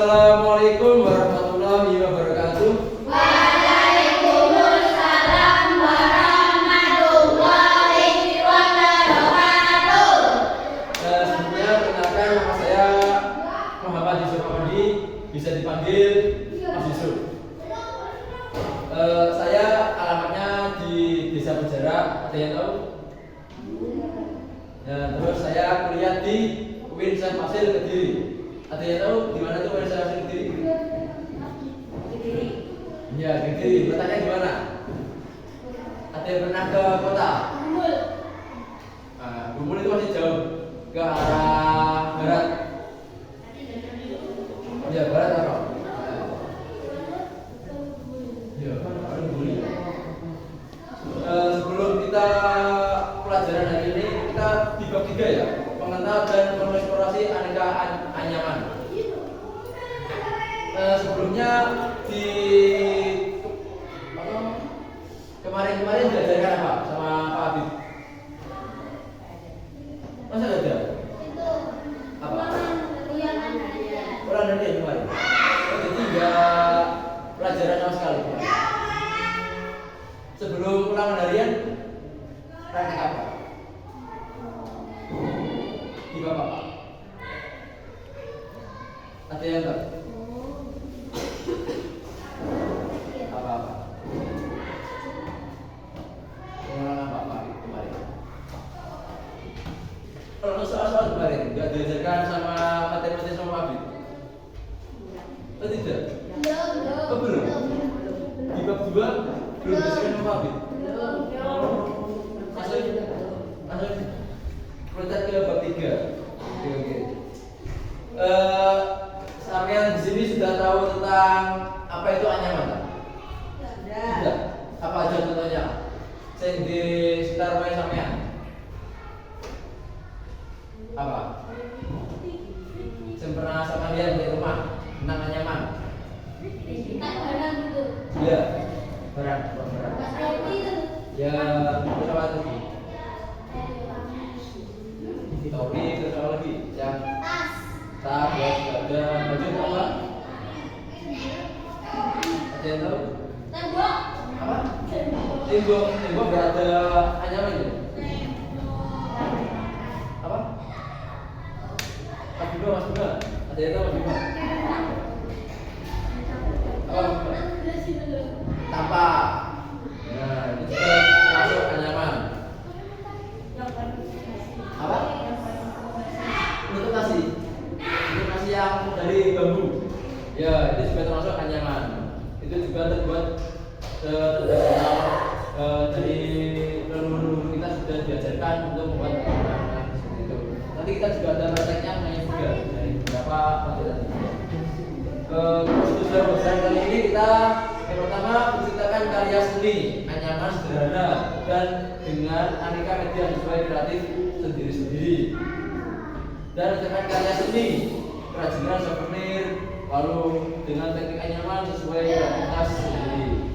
Assalamualaikum warahmatullahi wabarakatuh. Waalaikumsalam warahmatullahi wabarakatuh. Sebelumnya perkenalkan, nama saya Muhammad Yusuf Hamadi, bisa dipanggil Mas Yusuf. Saya alamatnya di Desa Berjarak, ada yang tahu? Ya, terus saya kuliah di UIN Syekh Fasil Kediri. Ada yang tahu di mana tuh UIN Syekh Fasil Kediri? Ya, Kediri. Letaknya di mana? Ada yang pernah ke kota? Bumul itu masih jauh ke arah barat. Ya, barat apa? Ya, baru boleh. Sebelum kita pelajaran hari ini, kita di bab 3 ya, mengenal dan mengeksplorasi aneka anyaman. Sebelumnya di kemarin diajarkan apa sama Pak Habib? Masa nggak ada? Apa? Ulang dari kemarin. Jadi nggak pelajaran sama sekali. Sebelum ulangan harian, praktek apa? Di bapak. Ada yang tahu? Apa-apa? Ulangan apa kemarin? Kalau soal-soal kemarin nggak diajarkan sama matematika sama Habib? Oh tidak? Oh belum? Di bab 2 belum diajarkan sama Habib? Langsung loncat ke bab 3. Oke. Sampean di sini sudah tahu tentang apa itu anyaman? Sudah. Apa aja contohnya? Sing di sekitar rumah sampean. Apa? Sing pernah sama lihat di rumah tentang anyaman? Iya. Barang. Ya, terus apa lagi? Topi, terus apa lagi? Yang tas, ada baju apa? Ada yang tahu? Apa? Tembok nggak ada anyaman itu? Apa? Mas Bima. Ada yang tahu Mas Bima? Apa Mas Bima? Tapak. Nah, ini juga masuk anyaman. Apa? Untuk nasi yang dari bambu. Ya, itu juga termasuk anyaman. Itu juga terbuat dari leluhur kita sudah diajarkan untuk membuat anyaman seperti itu. Nanti kita juga ada prakteknya mengenai juga dari beberapa materi. Terus tujuan pelajaran kali ini kita yang pertama menciptakan karya seni anyaman sederhana dan dengan aneka media sesuai kreatif sendiri-sendiri. Dan menciptakan karya seni kerajinan souvenir lalu dengan teknik anyaman sesuai kreativitas sendiri.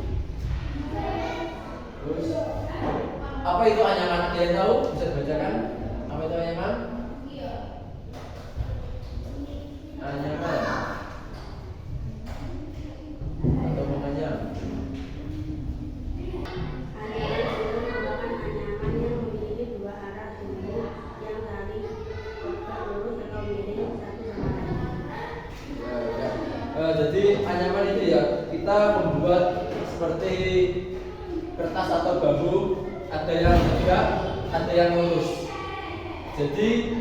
Terus apa itu anyaman? Ada yang tahu? Bisa dibacakan? Apa itu anyaman? Anyaman atau menganyam? Jadi anyaman itu ya kita membuat seperti kertas atau bambu, ada yang tegak, ada yang lurus. Jadi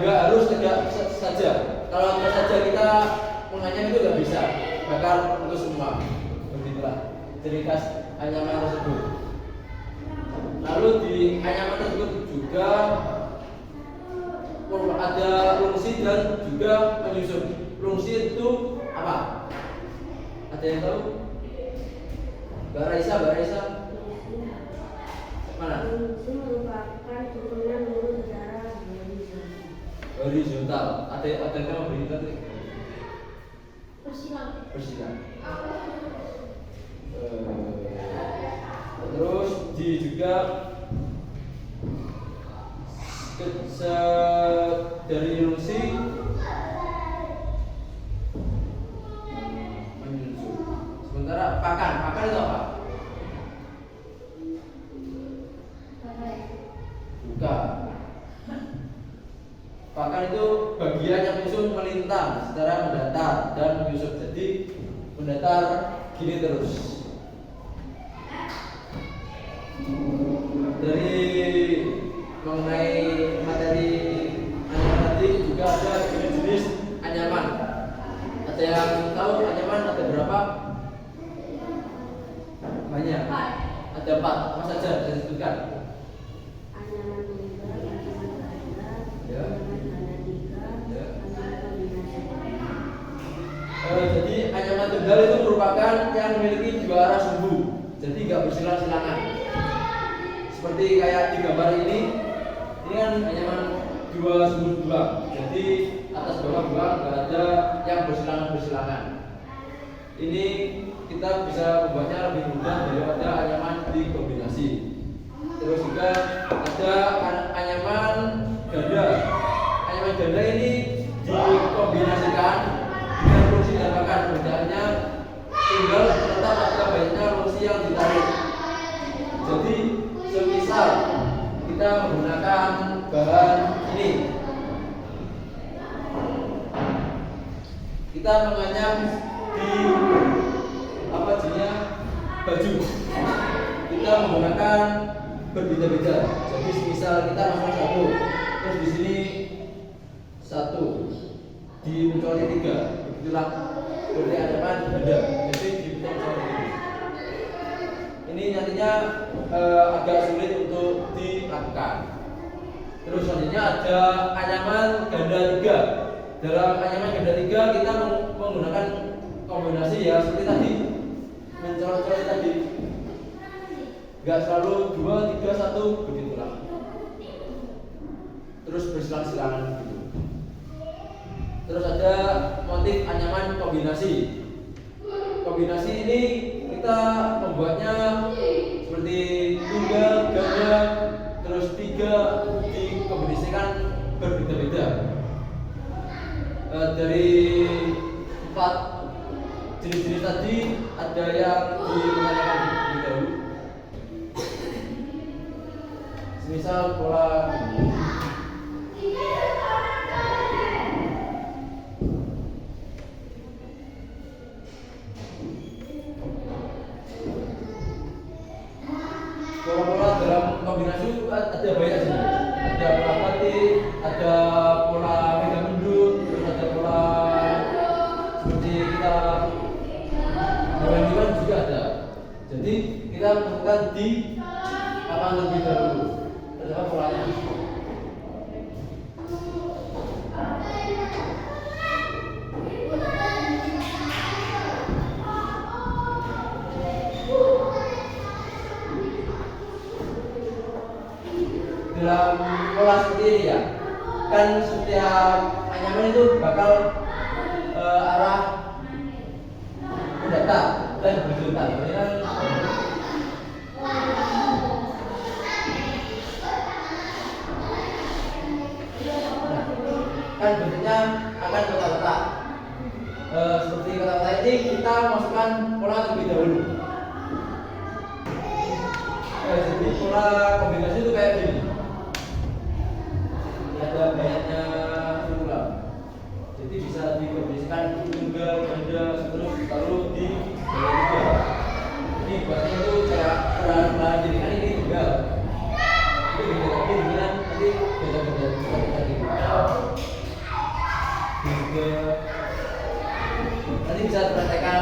nggak harus tegak saja. Kalau tegak saja kita menganyam itu nggak bisa, bakal putus semua. Begitulah ciri khas anyaman tersebut. Lalu di anyaman tersebut juga ada fungsi dan juga penyusun. Fungsi itu apa? Ada yang tahu? Mbak Raisa. Mana? Fungsi merupakan susunan lurus secara horizontal. Ada yang horizontal? Persilang. Terus juga dari fungsi pakan. Pakan itu apa? Bukan. Pakan itu bagian yang menyusun melintang secara mendatar dan menyusup. Jadi mendatar gini terus. Dari mengenai materi anyaman tadi juga ada jenis-jenis anyaman. Ada yang tahu anyaman ada berapa? Banyak. Ada 4. Apa saja bisa disebutkan? Anyaman tunggal, anyaman ganda, Ya. anyaman ganda tiga, Ya. anyaman kombinasi. Jadi anyaman tunggal itu merupakan yang memiliki 2 arah sumbu. Jadi nggak bersilang-silangan. Seperti kayak di gambar ini kan anyaman 2 sumbu buang. Jadi atas bawah buang nggak ada yang bersilangan-bersilangan. Ini kita bisa membuatnya lebih mudah daripada anyaman dikombinasi. Terus juga ada anyaman ganda. Anyaman ganda ini dikombinasikan dengan fungsi dan pakan. Bedanya tinggal tetap ada banyaknya fungsi yang ditarik. Jadi semisal kita menggunakan bahan ini, kita menganyam di apa jadinya baju, kita menggunakan berbeda-beda. Jadi misal kita masuk 1, terus di sini 1, di mencolok 3, begitulah berarti anyaman ganda. Jadi di mencolok ini nantinya agak sulit untuk dilakukan. Terus selanjutnya ada anyaman ganda 3. Dalam anyaman ganda 3 kita menggunakan kombinasi ya seperti tadi, mencolok-colok tadi. Enggak selalu 2, 3, 1 begitulah. Terus bersilang-silangan begitu. Terus ada motif anyaman kombinasi. Kombinasi ini kita membuatnya seperti tunggal, ganda, terus 3 dikombinasikan berbeda-beda. Dari 4 jenis-jenis tadi ada yang dimenanyakan lebih dahulu. Semisal pola pola-pola dalam kombinasi itu ada banyak sih. Ada pola batik, ada pola megang mendut, terus ada pola seperti kita hewan-hewan juga ada. Jadi kita menentukan di papan terlebih dahulu. Terus apa polanya? Dalam pola seperti ini ya, kan setiap anyaman itu bakal arah mendatar dan berjuta. Ini kan kan bentuknya akan kotak-kotak. Seperti kotak-kotak ini kita masukkan pola terlebih dahulu. Jadi pola kombinasi itu kayak gini. Ada banyaknya ulang. Jadi bisa dikombinasikan tunggal, ganda, terus lalu di bawah juga. Ini buatnya itu kayak peran-peran jadi kan ini tunggal. Ini beda lagi dengan nanti beda-beda tadi. Juga nanti bisa dipraktekkan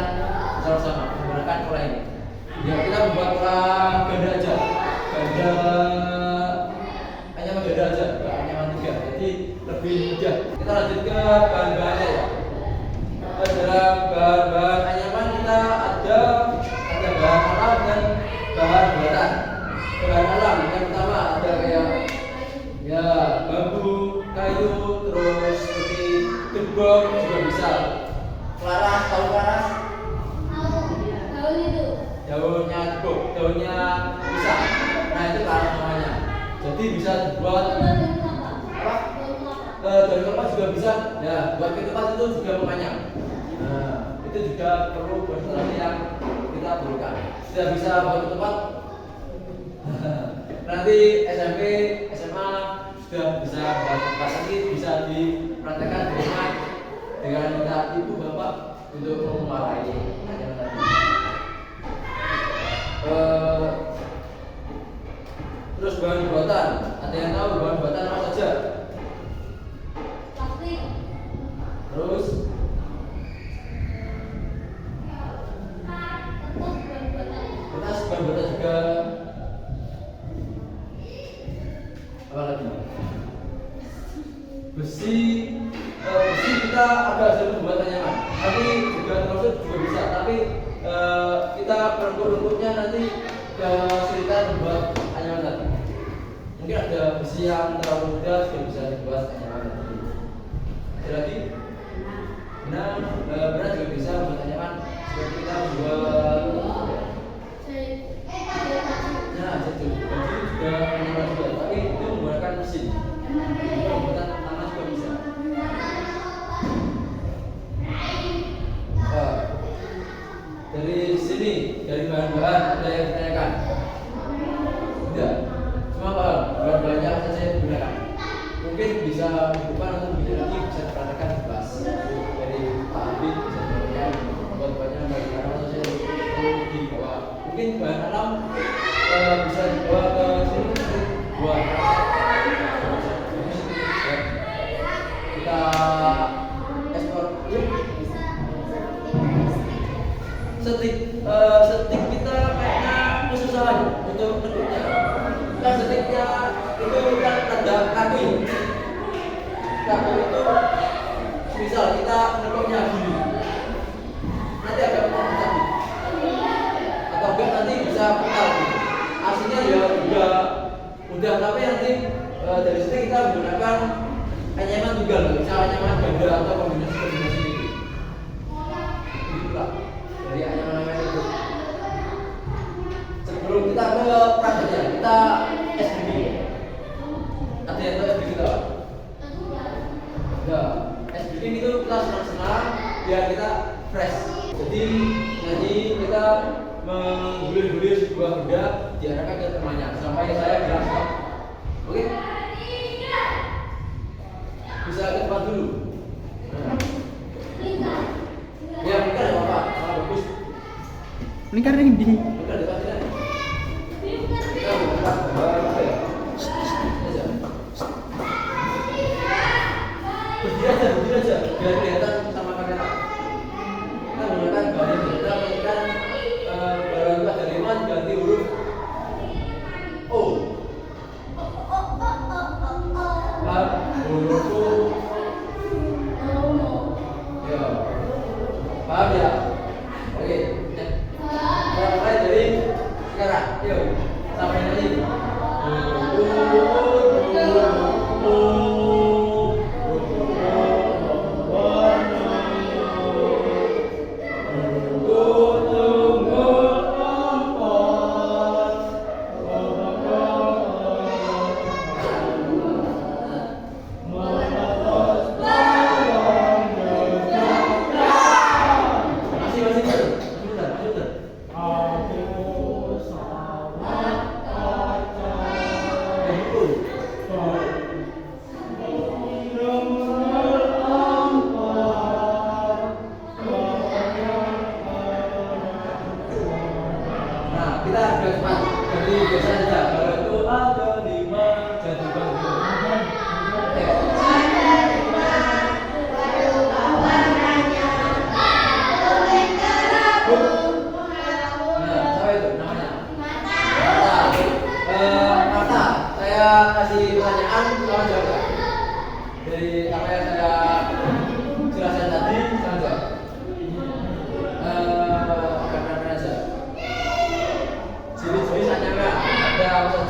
bersama-sama menggunakan pola ini. Ya kita membuat pola ganda aja, ganda hanya ganda aja, nggak anyaman 3. Jadi lebih mudah. Kita lanjut ke bahan-bahannya ya. Dalam bahan-bahan anyaman kita ada bahan alam dan bahan buatan. Bahan alam yang pertama ada kayak ya bambu, kayu, terus seperti gerbong juga bisa. Kelaras, tahu kelaras? Tahun itu. Daunnya gerbong, daunnya pisang. Nah itu kelaras namanya. Jadi bisa dibuat apa? Daun kelapa juga bisa. Ya buat ketupat itu juga menganyam. Nah itu itu juga perlu konsentrasi yang kita butuhkan. Sudah bisa baku tempat. Nanti SMP, SMA sudah bisa bahas lagi, bisa dipraktekkan di rumah dengan minta ibu bapak untuk menguasai anyaman tadi. Terus bahan buatan, ada yang tahu bahan buatan apa saja? Plastik. Terus kertas bahan buatan juga. Apa lagi? Besi kita agak sulit membuat anyaman. Nanti juga termasuk juga bisa, tapi kita perengkut-rengkutnya nanti kesulitan membuat anyaman tadi. Mungkin ada besi yang terlalu mudah sudah bisa dibuat anyaman tadi. Ada lagi? Benar juga bisa membuat anyaman seperti kita membuat baju juga anyaman juga, tapi itu menggunakan mesin. Pembuatan tangan juga bisa. Dari sini, dari bahan-bahan ada yang ditanyakan? Tidak, semua paham bahan-bahannya apa saja yang digunakan. Mungkin bisa dibuka atau lebih lagi bisa dipraktekkan di kelas. Dari Pak Abid bisa diberikan bahan-bahannya bahan apa saja yang dibawa. Mungkin bahan alam bisa dibawa ke sini buat kita ekspor. Setik kita kayaknya kesusahan untuk bentuknya. Kan setiknya itu kan ada kaku. Kaku itu misal kita menekuknya gini, nanti agak pecah. Atau enggak nanti bisa pecah. Aslinya ya juga mudah, tapi nanti dari sini kita menggunakan anyaman tunggal, misal anyaman ganda atau kombinasi itu. Itulah dari anyaman itu. Sebelum kita ke prakteknya, kita SBB. Ada yang tahu SBB kita? Nah, SBB itu kita senang-senang biar kita fresh. Jadi nanti kita menggulir-gulir sebuah benda diarahkan ke temannya sampai saya bilang stop. Oke? Bisa ke depan dulu. Ya, bukan ada apa-apa, sangat bagus. Ini kan Randy. Bukan depan sini. Kita bukan apa ya? Berdiri aja, biar kelihatan sama kamera. Kita menggunakan bahan kita menginginkan bahan kita dari mana ganti huruf O. Huruf O. Ya, paham ya? Oke, kita mulai dari sekarang. Yuk, sampai nanti. Kita agak cepat dari biasa saja. Kalau itu ada 5 jadi bagian. Siapa itu namanya? Mata. Saya kasih pertanyaan, kamu jawab. Dari apa yang saya jelaskan tadi, kamu jawab. Jenis-jenis anyaman ada apa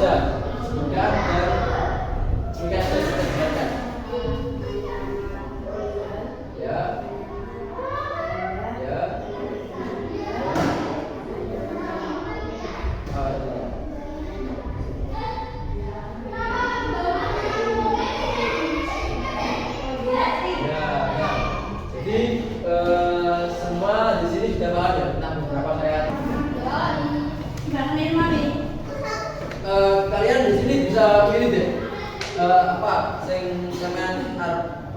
di sini sudah paham ya tentang beberapa saya. Kalian di sini bisa pilih deh apa sing sampean arep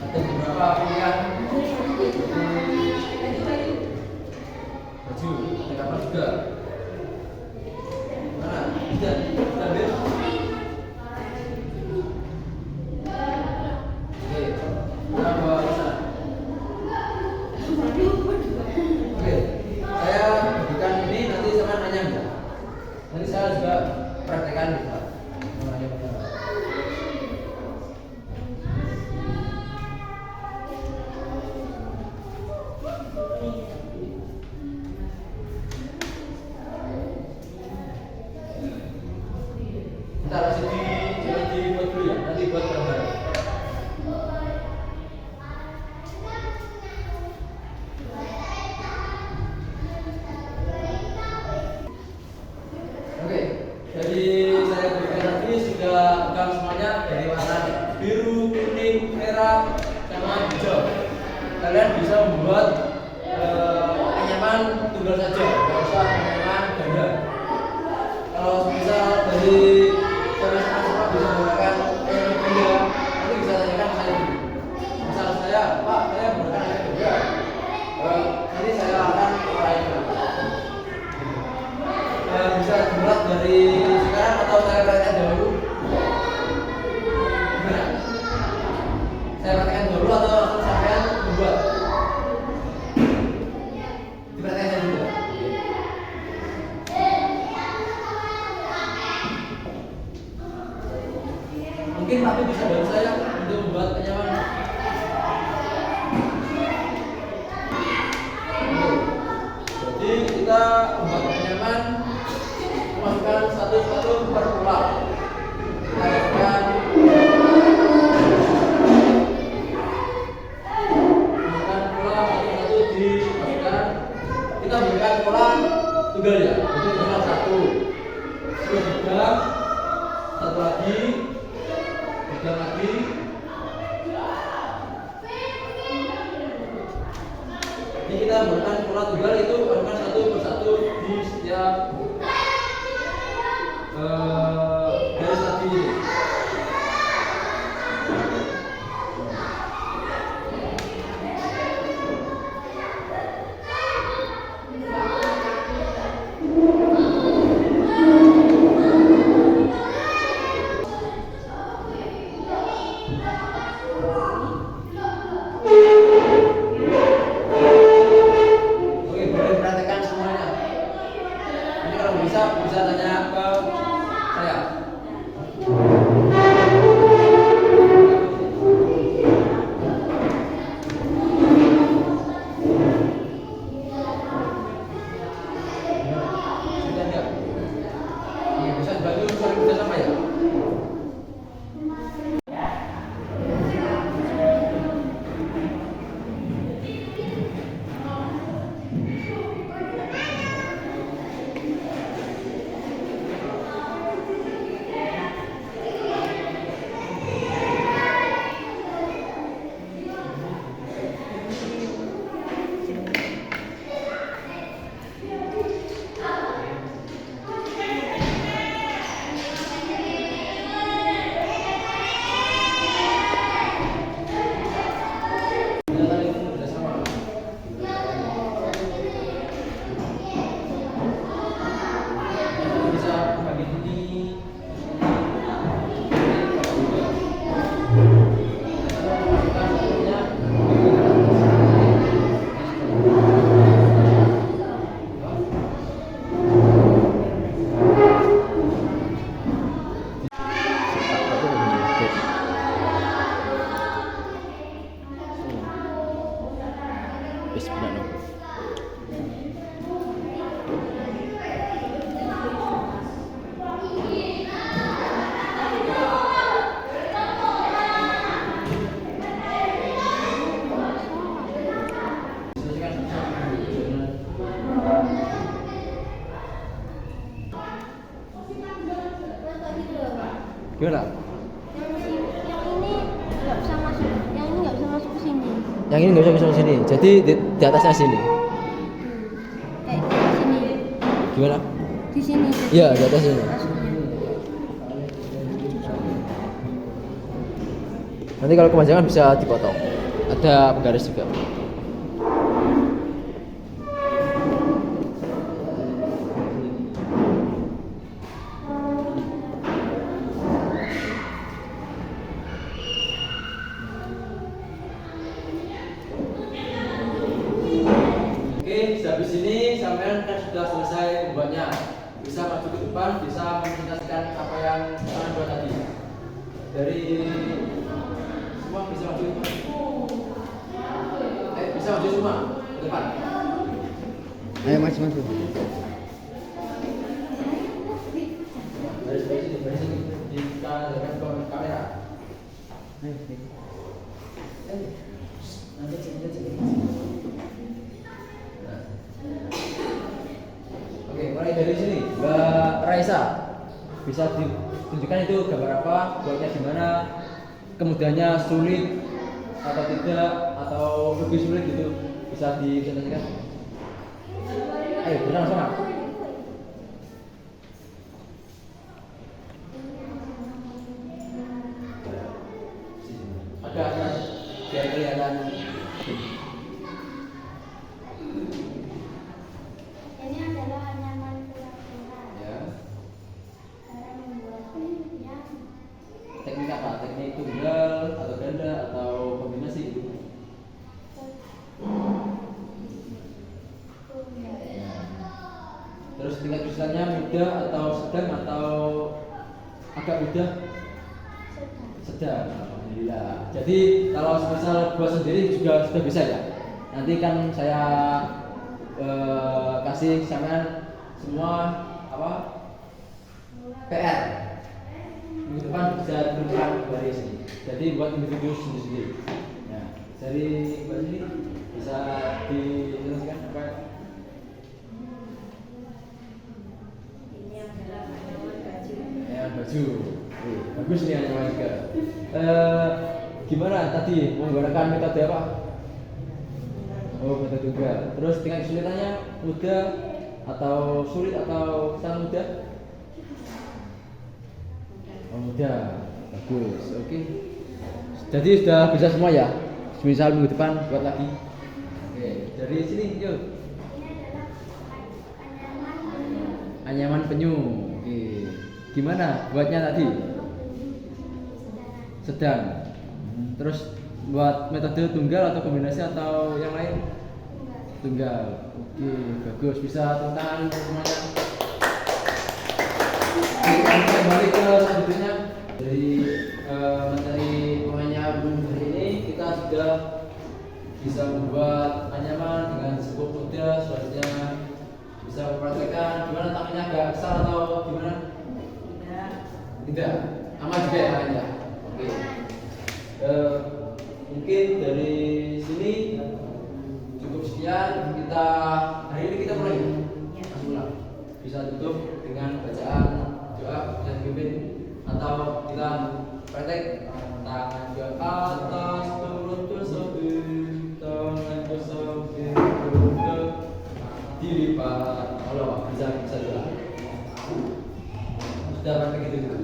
ada beberapa pilihan baju ada kapal juga mana bisa ambil oke kita bawa ke sana. Oke saya berikan ini nanti sama nanya enggak nanti saya juga praktekkan bisa nanya benar. Ntar masih dibuat dulu ya, nanti buat bareng-bareng. Oke, jadi saya berikan tadi sudah pegang semuanya dari warna biru, kuning, merah, sama hijau. Kalian bisa membuat anyaman tunggal saja, nggak usah anyaman ganda. Kalau misal dari sama bisa menggunakan benda, nanti bisa tanyakan saya dulu. Misal saya, Pak, saya menggunakan benda, nanti saya akan uraikan. Bisa dimulai dari sekarang atau saya praktekkan dahulu? Gimana? Saya praktekkan dulu atau langsung sampean membuat? Dipraktekkan dulu. Mungkin Pak bisa bantu saya untuk membuat anyaman. Jadi kita membuat anyaman, masukkan satu-satu per pulau. Kita masukkan pulau satu-satu dimasukkan. Kita berikan pola tunggal ya. Jadi cuma satu, terus juga satu lagi. Dan lagi ini kita menggunakan pola tunggal itu menggunakan satu persatu di setiap garis tadi ini. Bisa tanya ke saya. Sudah enggak? Iya, bisa dibantu saling kerja sama ya. Wis benar. Gimana? Yang ini nggak bisa masuk ke sini. Yang ini nggak bisa masuk ke sini. Jadi di atasnya sini. sampai sini. Gimana? Di sini. Iya, di atas ini. Nanti kalau kepanjangan bisa dipotong. Ada garis juga. Oke, habis ini sampean kan sudah selesai membuatnya. Bisa maju ke depan, bisa mempresentasikan apa yang kalian buat tadi. Dari semua bisa maju ke depan. Bisa maju semua ke depan. Ayo maju. Dari sini, kita hadapan ke kamera. Nanti sini. Oke, mulai dari sini, Mbak Raisa. Bisa ditunjukkan itu gambar apa, buatnya gimana, kemudahannya sulit atau tidak, atau lebih sulit gitu, bisa dipresentasikan. Ayo, bersama-sama. Ada atas, biar kelihatan. Ini adalah anyaman kura-kura. Ya. Cara membuatnya Teknik apa? Teknik tunggal atau ganda atau kombinasi? Terus tingkat kesulitannya mudah atau sedang atau agak mudah? Sedang. Alhamdulillah. Jadi kalau misal buat sendiri juga sudah bisa ya. Nanti kan saya kasih sampean semua apa PR. Minggu depan bisa ditunjukkan dari sini. Jadi buat individu sendiri-sendiri. Nah, dari mbak sini bisa dijelaskan apa? ini adalah anyaman baju. Ya, baju. Bagus nih anyaman juga. Gimana tadi menggunakan metode apa? Oh, metode tunggal. Terus tingkat kesulitannya mudah atau sulit atau sangat mudah? Oh, mudah. Bagus. Oke. Jadi sudah bisa semua ya? Misal minggu depan buat lagi. Oke, dari sini yuk. Ini adalah anyaman penyu. Anyaman penyu. Oke. Gimana buatnya tadi? Sedang. Terus buat metode tunggal atau kombinasi atau yang lain? Tunggal. Oke, bagus. Bisa tepuk tangan untuk semuanya. Kita kembali ke selanjutnya. Dari materi penganyaman hari ini kita sudah bisa membuat anyaman dengan cukup mudah. Selanjutnya bisa mempraktekkan. Gimana tangannya agak besar atau gimana? Tidak. Aman juga ya tangannya. Oke. Mungkin dari sini cukup sekian. Kita hari ini kita mulai. Langsung mulai. Bisa tutup dengan bacaan doa yang dipimpin atau kita praktek tangan ke atas turun ke samping, tangan ke samping turun ke dilipat. Kalau bisa juga. Sudah praktek itu juga.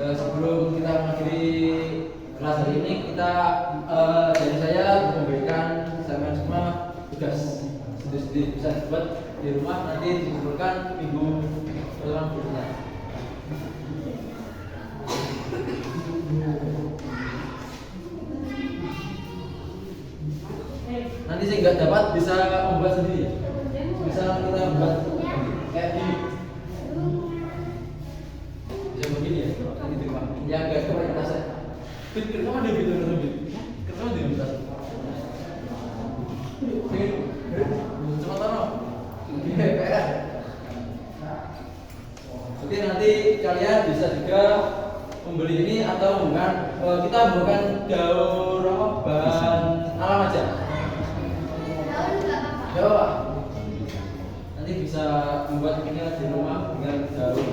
Sebelum kita mengakhiri kelas hari ini, kita dari saya memberikan sampean semua tugas sendiri bisa dibuat di rumah, nanti dikumpulkan minggu pertama berikutnya. Nanti saya nggak dapat bisa membuat sendiri. Bisa kita buat kayak ini. Oke, nanti kalian bisa juga membeli ini atau bukan, kita bukan daur apa bahan alam aja. Daun nggak apa-apa. Coba nanti bisa membuat ini di rumah dengan daun.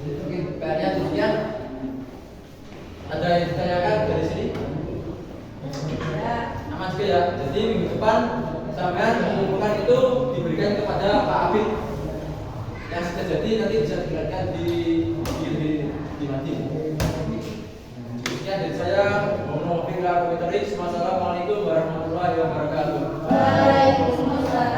Oke, PR-nya demikian. Ada yang ditanyakan dari sini? Aman juga ya. Jadi minggu depan sampean mengumpulkan itu diberikan kepada Pak Abid. Yang sudah jadi nanti bisa dilihatkan di Madi. Sekian dari saya. Mohon maaf bila komentar. Wassalamualaikum warahmatullahi wabarakatuh. Waalaikumsalam.